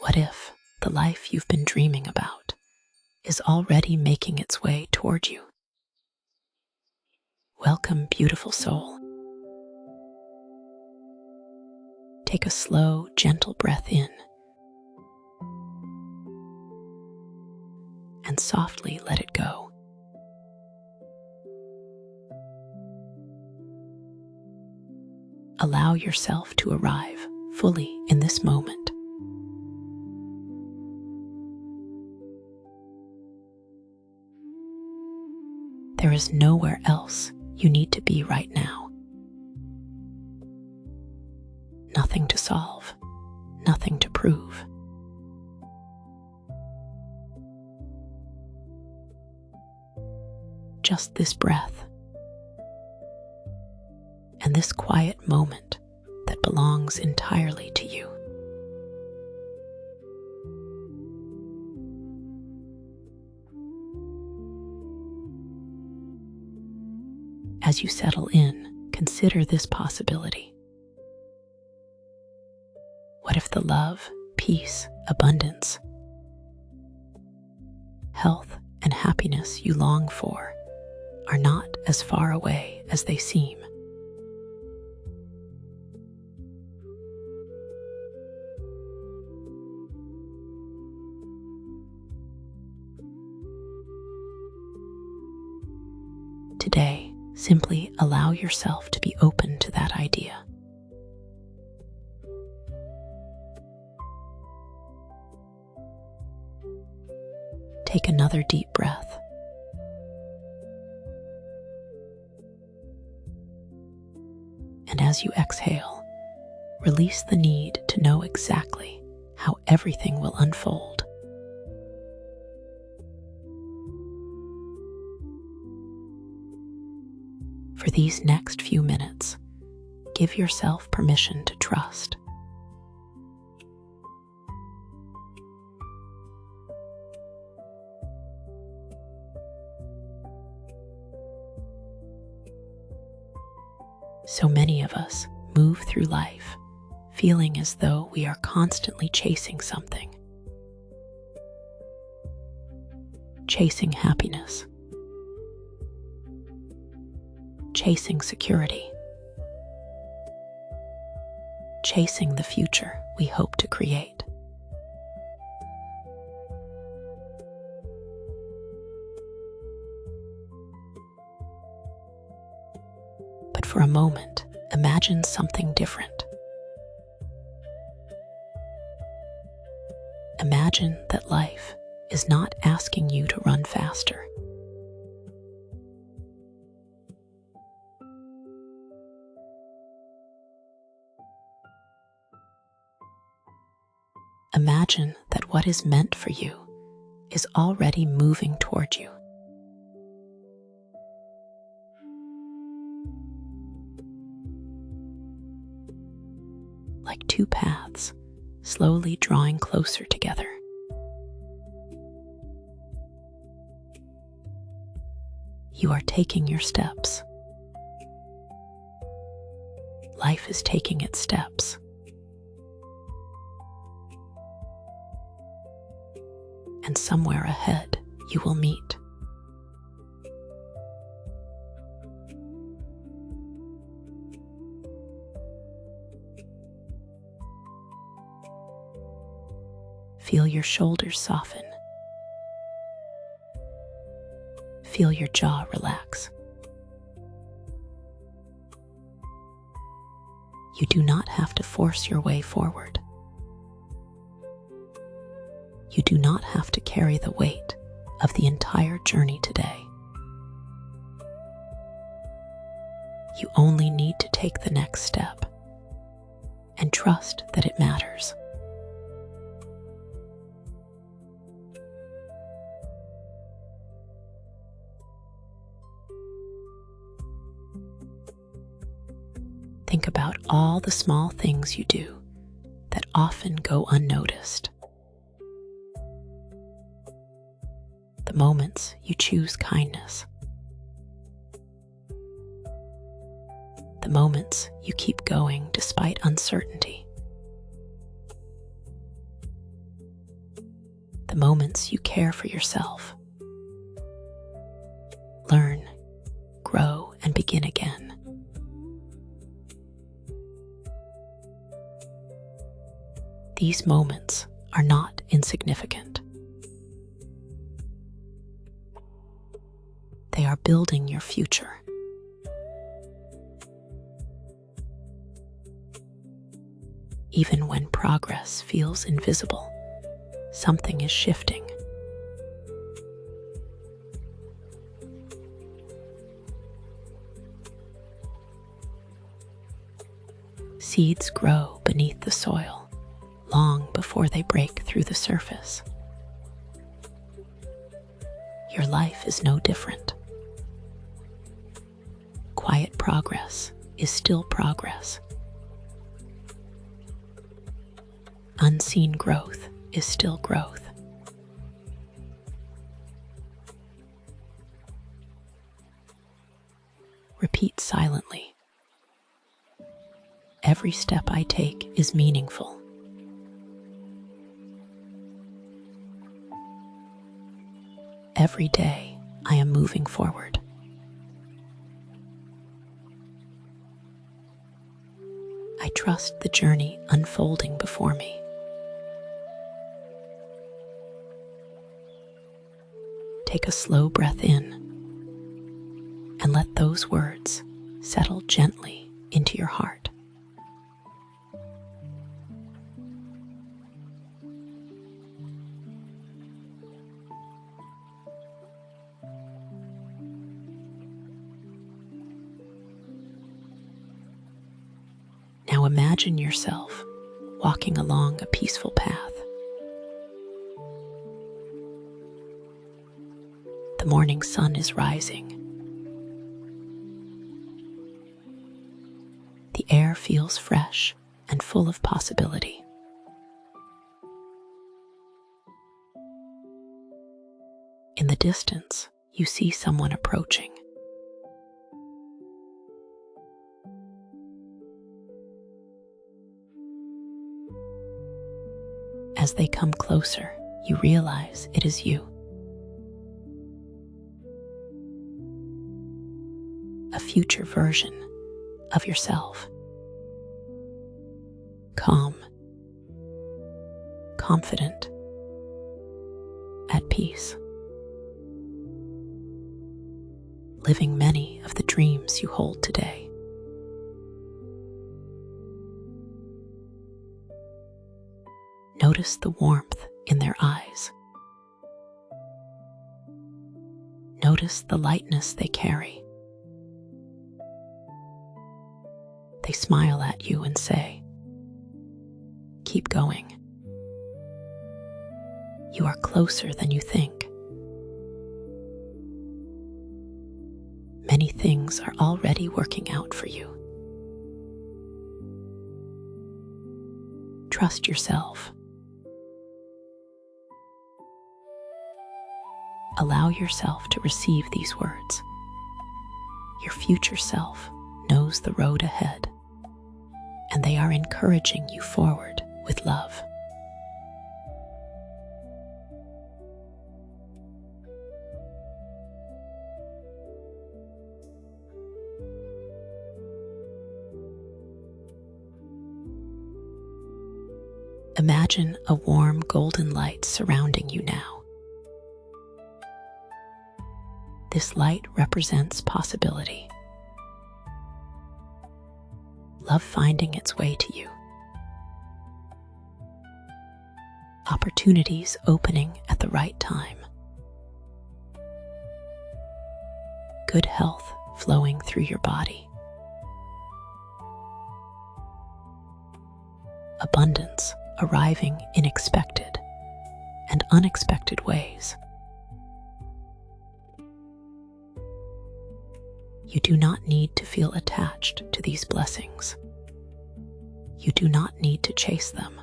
What if the life you've been dreaming about is already making its way toward you? Welcome, beautiful soul. Take a slow, gentle breath in and softly let it go. Allow yourself to arrive fully in this moment. There is nowhere else you need to be right now. Nothing to solve, nothing to prove. Just this breath and this quiet moment that belongs entirely to you. As you settle in, consider this possibility. What if the love, peace, abundance, health, and happiness you long for are not as far away as they seem? Today, simply allow yourself to be open to that idea. Take another deep breath. And as you exhale, release the need to know exactly how everything will unfold. For these next few minutes, give yourself permission to trust. So many of us move through life feeling as though we are constantly chasing something. Chasing happiness. Chasing security. Chasing the future we hope to create. But for a moment, imagine something different. Imagine that life is not asking you to run faster. Imagine that what is meant for you is already moving toward you. Like two paths, slowly drawing closer together. You are taking your steps. Life is taking its steps. And somewhere ahead, you will meet. Feel your shoulders soften. Feel your jaw relax. You do not have to force your way forward. You do not have to carry the weight of the entire journey today. You only need to take the next step and trust that it matters. Think about all the small things you do that often go unnoticed. The moments you choose kindness. The moments you keep going despite uncertainty. moments you care for yourself. Learn, grow, and begin again. These moments are not insignificant. They are building your future. Even when progress feels invisible, something is shifting. Seeds grow beneath the soil long before they break through the surface. Your life is no different. Quiet progress is still progress. Unseen growth is still growth. Repeat silently. Every step I take is meaningful. Every day I am moving forward. I trust the journey unfolding before me. Take a slow breath in and let those words settle gently into your heart. Now imagine yourself walking along a peaceful path. The morning sun is rising. The air feels fresh and full of possibility. In the distance, you see someone approaching. As they come closer, you realize it is you. A future version of yourself. Calm, confident, at peace. Living many of the dreams you hold today. Notice the warmth in their eyes. Notice the lightness they carry. They smile at you and say, "Keep going. You are closer than you think." Many things are already working out for you. Trust yourself. Allow yourself to receive these words. Your future self knows the road ahead, and they are encouraging you forward with love. Imagine a warm golden light surrounding you now. This light represents possibility. Love finding its way to you. Opportunities opening at the right time. Good health flowing through your body. Abundance arriving in expected and unexpected ways. You do not need to feel attached to these blessings. You do not need to chase them.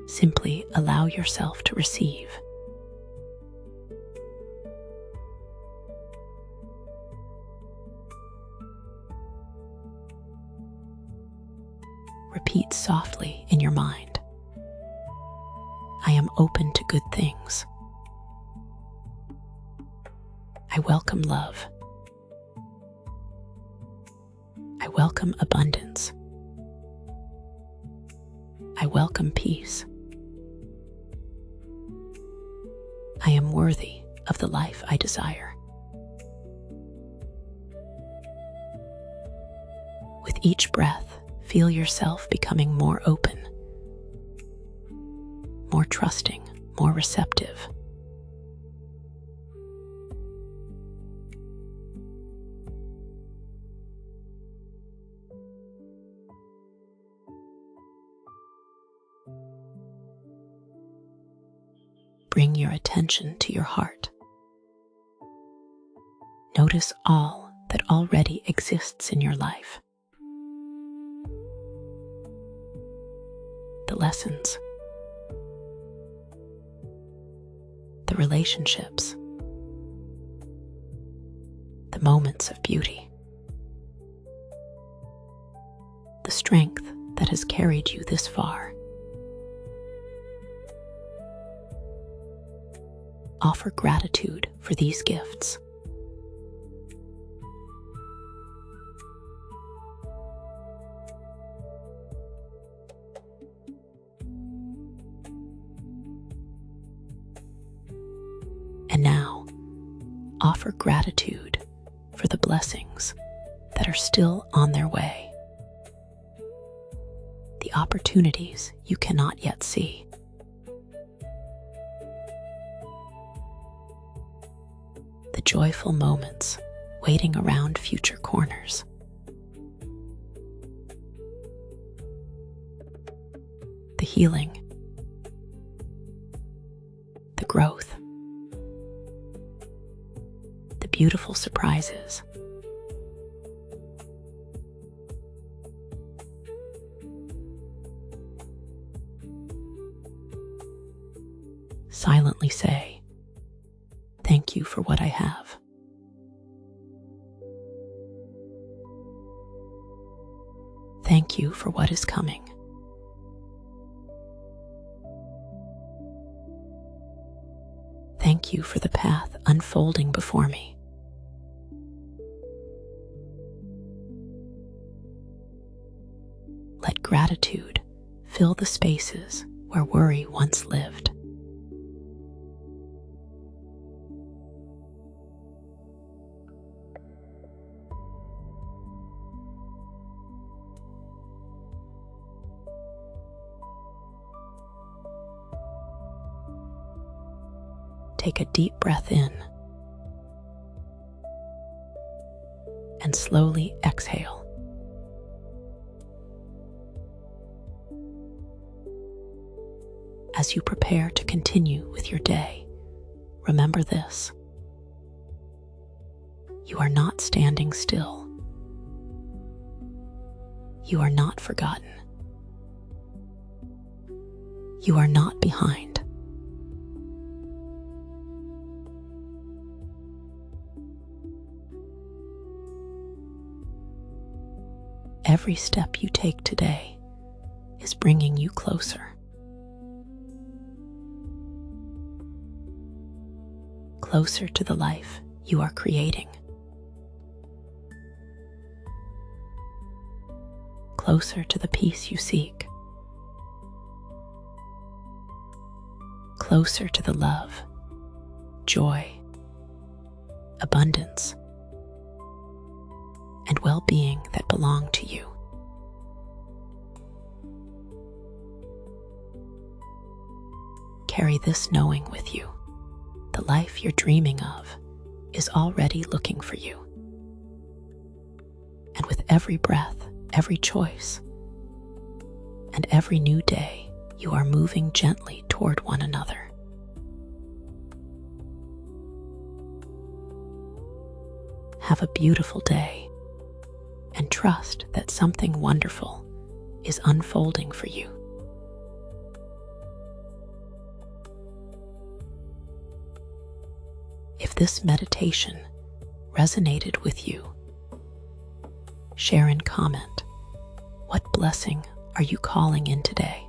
Simply allow yourself to receive. Repeat softly in your mind. I am open to good things. I welcome love. I welcome abundance. I welcome peace. I am worthy of the life I desire. With each breath, feel yourself becoming more open, more trusting, more receptive. Bring your attention to your heart. Notice all that already exists in your life. The lessons, the relationships, the moments of beauty, the strength that has carried you this far. Offer gratitude for these gifts. And now, offer gratitude for the blessings that are still on their way, the opportunities you cannot yet see. The joyful moments waiting around future corners. The healing, the growth, the beautiful surprises. Silently say, "Thank you for what I have." Thank you for what is coming. Thank you for the path unfolding before me. Let gratitude fill the spaces where worry once lived. Take a deep breath in and slowly exhale. As you prepare to continue with your day, remember this: you are not standing still. You are not forgotten. You are not behind. Every step you take today is bringing you closer. Closer to the life you are creating. Closer to the peace you seek. Closer to the love, joy, abundance, and well-being that belong to you. Carry this knowing with you. The life you're dreaming of is already looking for you. And with every breath, every choice, and every new day, you are moving gently toward one another. Have a beautiful day, and trust that something wonderful is unfolding for you. If this meditation resonated with you, share and comment. What blessing are you calling in today?